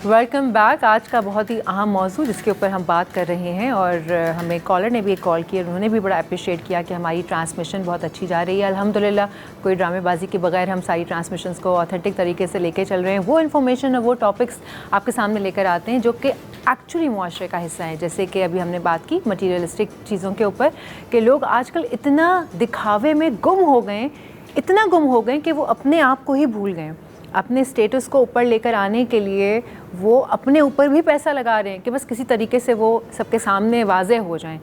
Welcome back. آج کا بہت ہی اہم موضوع جس کے اوپر ہم بات کر رہے ہیں، اور ہمیں کالر نے بھی ایک کال کی اور انہوں نے بھی بڑا اپریشیٹ کیا کہ ہماری ٹرانسمیشن بہت اچھی جا رہی ہے. الحمدللہ کوئی ڈرامے بازی کے بغیر ہم ساری ٹرانسمیشنس کو آتھینٹک طریقے سے لے کے چل رہے ہیں. وہ انفارمیشن اور وہ ٹاپکس آپ کے سامنے لے کر آتے ہیں جو کہ ایکچولی معاشرے کا حصہ ہیں. جیسے کہ ابھی ہم نے بات کی مٹیریلسٹک چیزوں کے اوپر کہ لوگ آج کل اتنا دکھاوے میں گم ہو گئے، اتنا گم ہو گئے کہ وہ اپنے آپ کو ہی بھول گئے. اپنے اسٹیٹس کو اوپر لے کر آنے کے لیے وہ اپنے اوپر بھی پیسہ لگا رہے ہیں کہ بس کسی طریقے سے وہ سب کے سامنے واضح ہو جائیں.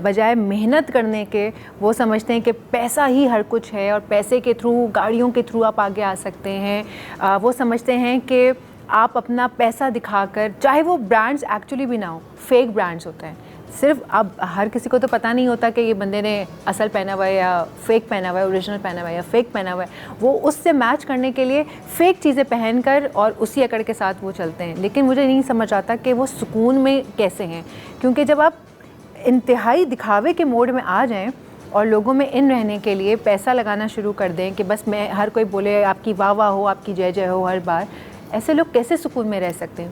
بجائے محنت کرنے کے وہ سمجھتے ہیں کہ پیسہ ہی ہر کچھ ہے اور پیسے کے تھرو، گاڑیوں کے تھرو آپ آگے آ سکتے ہیں. وہ سمجھتے ہیں کہ آپ اپنا پیسہ دکھا کر، چاہے وہ برانڈز ایکچولی بھی نہ ہو، فیک برانڈز ہوتے ہیں. صرف اب ہر کسی کو تو پتہ نہیں ہوتا کہ یہ بندے نے اصل پہنا ہوا ہے یا فیک پہنا ہوا ہے، اوریجنل پہنا ہوا ہے یا فیک پہنا ہوا ہے. وہ اس سے میچ کرنے کے لیے فیک چیزیں پہن کر اور اسی اکڑ کے ساتھ وہ چلتے ہیں. لیکن مجھے نہیں سمجھ آتا کہ وہ سکون میں کیسے ہیں، کیونکہ جب آپ انتہائی دکھاوے کے موڈ میں آ جائیں اور لوگوں میں ان رہنے کے لیے پیسہ لگانا شروع کر دیں کہ بس میں ہر کوئی بولے آپ کی واہ واہ ہو، آپ کی جے جے ہو ہر بار، ایسے لوگ کیسے سکون میں رہ سکتے ہیں؟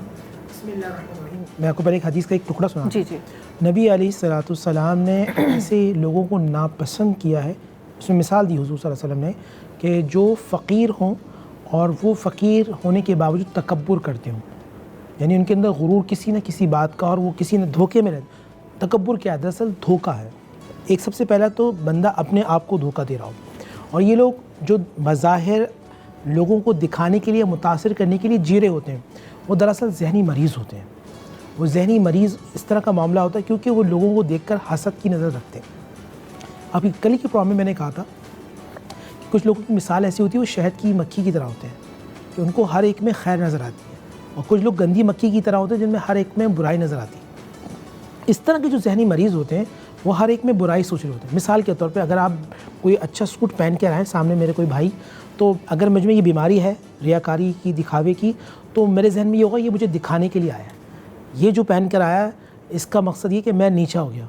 بسم اللہ الرحمن الرحیم. میں آپ کو پہلے ایک حدیث کا ایک ٹکڑا سنا. جی جی. نبی علیہ الصلوۃ والسلام نے ایسے لوگوں کو ناپسند کیا ہے. اس میں مثال دی حضور صلی اللہ علیہ وسلم نے کہ جو فقیر ہوں اور وہ فقیر ہونے کے باوجود تکبر کرتے ہوں، یعنی ان کے اندر غرور کسی نہ کسی بات کا، اور وہ کسی نہ دھوکے میں رہتے. تکبر کیا ہے؟ دراصل دھوکہ ہے. ایک سب سے پہلا تو بندہ اپنے آپ کو دھوکہ دے رہا ہو. اور یہ لوگ جو بظاہر لوگوں کو دکھانے کے لیے، متاثر کرنے کے لیے جی رہے ہوتے ہیں، وہ دراصل ذہنی مریض ہوتے ہیں. وہ ذہنی مریض اس طرح کا معاملہ ہوتا ہے کیونکہ وہ لوگوں کو دیکھ کر حسد کی نظر رکھتے ہیں. ابھی کل ہی کے پروگرام میں نے کہا تھا کہ کچھ لوگوں کی مثال ایسی ہوتی ہے، وہ شہد کی مکھی کی طرح ہوتے ہیں کہ ان کو ہر ایک میں خیر نظر آتی ہے، اور کچھ لوگ گندی مکھی کی طرح ہوتے ہیں جن میں ہر ایک میں برائی نظر آتی ہے. اس طرح کے جو ذہنی مریض ہوتے ہیں وہ ہر ایک میں برائی سوچ رہے ہوتے ہیں. مثال کے طور پہ اگر آپ کوئی اچھا سوٹ پہن کے آئیں سامنے میرے کوئی بھائی، تو اگر مجھ میں یہ بیماری ہے ریاکاری کی، دکھاوے کی، تو میرے ذہن میں یہ ہوگا یہ مجھے دکھانے کے لیے آیا ہے. یہ جو پہن کر آیا ہے اس کا مقصد یہ کہ میں نیچا ہو گیا،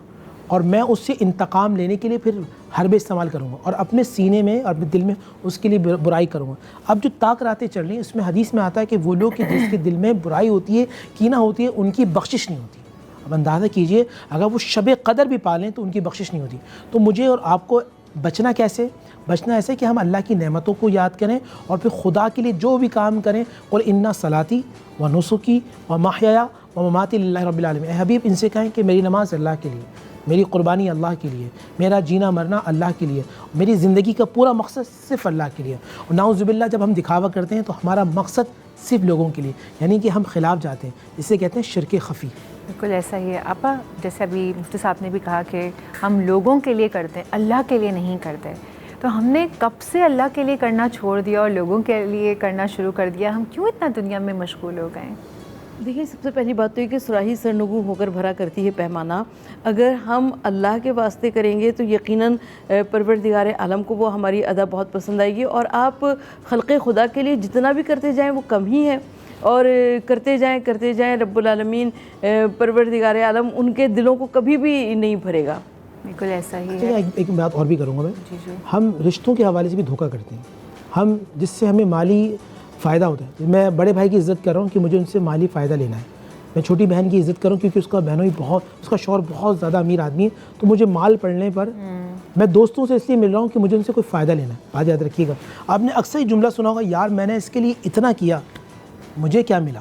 اور میں اس سے انتقام لینے کے لیے پھر حربے استعمال کروں گا اور اپنے سینے میں اور اپنے دل میں اس کے لیے برائی کروں گا. اب جو طاق راتیں چل رہی ہیں اس میں حدیث میں آتا ہے کہ وہ لوگ کہ جس کے دل میں برائی ہوتی ہے، کینہ ہوتی ہے، ان کی بخشش نہیں ہوتی. اب اندازہ کیجئے اگر وہ شب قدر بھی پالیں تو ان کی بخشش نہیں ہوتی. تو مجھے اور آپ کو بچنا کیسے؟ بچنا ایسے کہ ہم اللہ کی نعمتوں کو یاد کریں اور پھر خدا کے لیے جو بھی کام کریں. قل ان صلاتی و نسکی و محیایا و مماتی للہ رب العالمین. اے حبیب ان سے کہیں کہ میری نماز اللہ کے لیے، میری قربانی اللہ کے لیے، میرا جینا مرنا اللہ کے لیے، میری زندگی کا پورا مقصد صرف اللہ کے لیے. اور نعوذ باللہ جب ہم دکھاوا کرتے ہیں تو ہمارا مقصد صرف لوگوں کے لیے، یعنی کہ ہم خلاف جاتے ہیں. اسے کہتے ہیں شرک خفی. بالکل ایسا ہی ہے آپا. جیسے ابھی مفتی صاحب نے بھی کہا کہ ہم لوگوں کے لیے کرتے ہیں، اللہ کے لیے نہیں کرتے. تو ہم نے کب سے اللہ کے لیے کرنا چھوڑ دیا اور لوگوں کے لیے کرنا شروع کر دیا؟ ہم کیوں اتنا دنیا میں مشغول ہو گئے؟ دیکھیے، سب سے پہلی بات تو یہ کہ صراحی سرنگوں ہو کر بھرا کرتی ہے پیمانہ. اگر ہم اللہ کے واسطے کریں گے تو یقیناً پروردگار عالم کو وہ ہماری ادا بہت پسند آئے گی. اور آپ خلق خدا کے لیے جتنا بھی کرتے جائیں وہ کم ہی ہے، اور کرتے جائیں رب العالمین پروردگار عالم ان کے دلوں کو کبھی بھی نہیں بھرے گا. بالکل ایسا ہی ہے. ایک بات اور بھی کروں گا میں. جی جی. ہم رشتوں کے حوالے سے بھی دھوکہ کرتے ہیں. ہم جس سے ہمیں مالی فائدہ ہوتا ہے. میں بڑے بھائی کی عزت کر رہا ہوں کہ مجھے ان سے مالی فائدہ لینا ہے. میں چھوٹی بہن کی عزت کروں کیونکہ اس کا بہنوں اس کا شوہر بہت زیادہ امیر آدمی ہے، تو مجھے مال پڑنے پر میں دوستوں سے اس لیے مل رہا ہوں کہ مجھے ان سے کوئی فائدہ لینا ہے. بات یاد رکھیے گا. آپ نے اکثر یہ جملہ سنا ہوگا، یار میں نے اس کے لیے اتنا کیا، مجھے کیا ملا.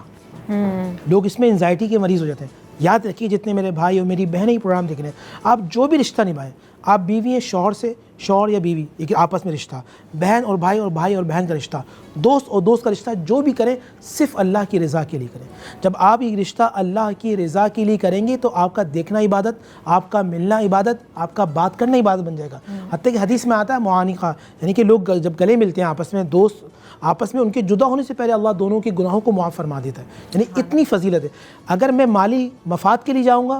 لوگ اس میں انزائٹی کے مریض ہو جاتے ہیں. یاد رکھیے جتنے میرے بھائی اور میری بہنیں پروگرام دیکھ رہے ہیں، آپ جو بھی رشتہ نبھائیں، آپ بیوی ہیں شوہر سے، شوہر یا بیوی ایک آپس میں رشتہ، بہن اور بھائی اور بہن کا رشتہ، دوست اور دوست کا رشتہ، جو بھی کریں صرف اللہ کی رضا کے لیے کریں. جب آپ یہ رشتہ اللہ کی رضا کے لیے کریں گے تو آپ کا دیکھنا عبادت، آپ کا ملنا عبادت، آپ کا بات کرنا عبادت بن جائے گا. حتیٰ کہ حدیث میں آتا ہے معانقہ، یعنی کہ لوگ جب گلے ملتے ہیں آپس میں، دوست آپس میں، ان کے جدا ہونے سے پہلے اللہ دونوں کے گناہوں کو معاف فرما دیتا ہے. یعنی اتنی فضیلت ہے. اگر میں مالی مفاد کے لیے جاؤں گا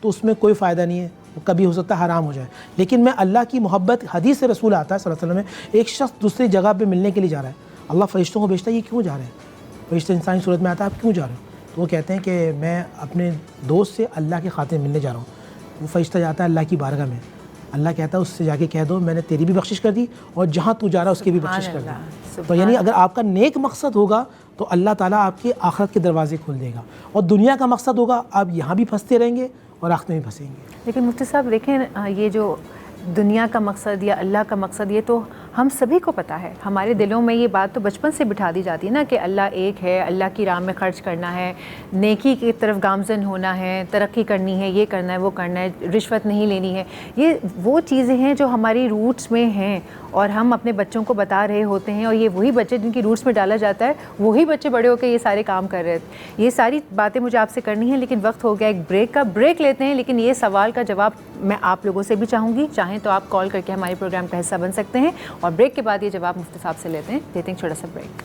تو اس میں کوئی فائدہ نہیں ہے، وہ کبھی ہو سکتا ہے حرام ہو جائے. لیکن میں اللہ کی محبت، حدیث سے رسول آتا ہے صلی اللہ علیہ وسلم میں، ایک شخص دوسری جگہ پہ ملنے کے لیے جا رہا ہے، اللہ فرشتوں کو بھیجتا ہے، یہ کیوں جا رہے ہیں؟ فرشتے انسانی صورت میں آتا ہے، آپ کیوں جا رہے ہو؟ تو وہ کہتے ہیں کہ میں اپنے دوست سے اللہ کے خاطر ملنے جا رہا ہوں. وہ فرشتہ جاتا ہے اللہ کی بارگاہ میں، اللہ کہتا ہے اس سے جا کے کہہ دو میں نے تیری بھی بخشش کر دی اور جہاں تو جا رہا ہے اس کی بھی بخشش کر دی. تو یعنی اگر آپ کا نیک مقصد ہوگا تو اللہ تعالیٰ آپ کے آخرت کے دروازے کھول دے گا, اور دنیا کا مقصد ہوگا آپ یہاں بھی پھنستے رہیں گے اور آخرت میں بھی پھنسیں گے. لیکن مفتی صاحب دیکھیں, یہ جو دنیا کا مقصد یا اللہ کا مقصد یہ تو ہم سبھی کو پتہ ہے, ہمارے دلوں میں یہ بات تو بچپن سے بٹھا دی جاتی ہے نا کہ اللہ ایک ہے, اللہ کی راہ میں خرچ کرنا ہے, نیکی کی طرف گامزن ہونا ہے, ترقی کرنی ہے, یہ کرنا ہے, وہ کرنا ہے, رشوت نہیں لینی ہے. یہ وہ چیزیں ہیں جو ہماری روٹس میں ہیں اور ہم اپنے بچوں کو بتا رہے ہوتے ہیں, اور یہ وہی بچے جن کی روٹس میں ڈالا جاتا ہے وہی بچے بڑے ہو کے یہ سارے کام کر رہے ہیں. یہ ساری باتیں مجھے آپ سے کرنی ہیں لیکن وقت ہو گیا ایک بریک کا. بریک لیتے ہیں, لیکن یہ سوال کا جواب میں آپ لوگوں سے بھی چاہوں گی. چاہیں تو آپ کال کر کے ہمارے پروگرام کا حصہ بن سکتے ہیں, اور بریک کے بعد یہ جواب مفتی صاحب سے لیتے ہیں. چھوٹا سا بریک.